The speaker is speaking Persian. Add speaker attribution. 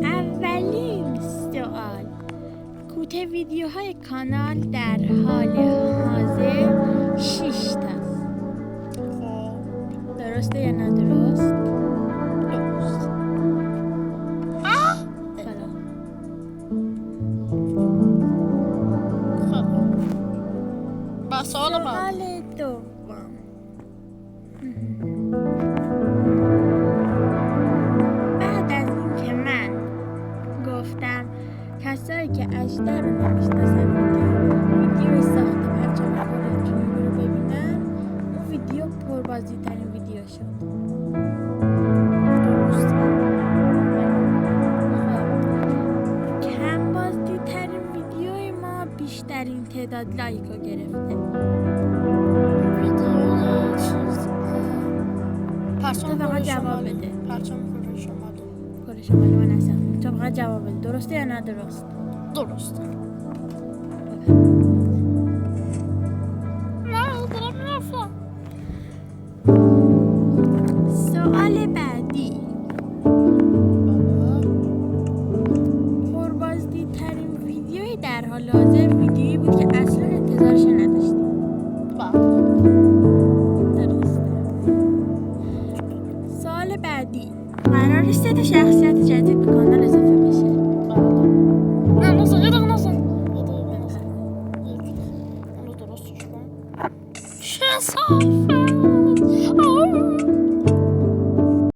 Speaker 1: اولین سوال: کوته ویدیوهای کانال در حال حاضر 6 تاست. درسته یا نه درست؟
Speaker 2: درست.
Speaker 1: بله.
Speaker 2: با سوال بعد.
Speaker 1: سوال دوم: بعد از اینکه من گفتم کسایی که اشتر رو نمیشناسن ویدیو ساخت پرچم خارجی رو ببینن، اون ویدیو پربازدید ترین ویدیو شد.
Speaker 2: درست.
Speaker 1: خب کم بازدید ترین ویدیوی ما بیشترین تعداد لایک رو گرفته.
Speaker 2: ویدیوی چیز پرچم
Speaker 1: تو فقط
Speaker 2: کره
Speaker 1: جواب
Speaker 2: شمالی.
Speaker 1: بده.
Speaker 2: پرچم کره شمالی.
Speaker 1: کره شمالی من هستم. تو فقط جواب بده. درسته یا نه درست؟
Speaker 2: درست. سوال
Speaker 1: سوال بعد: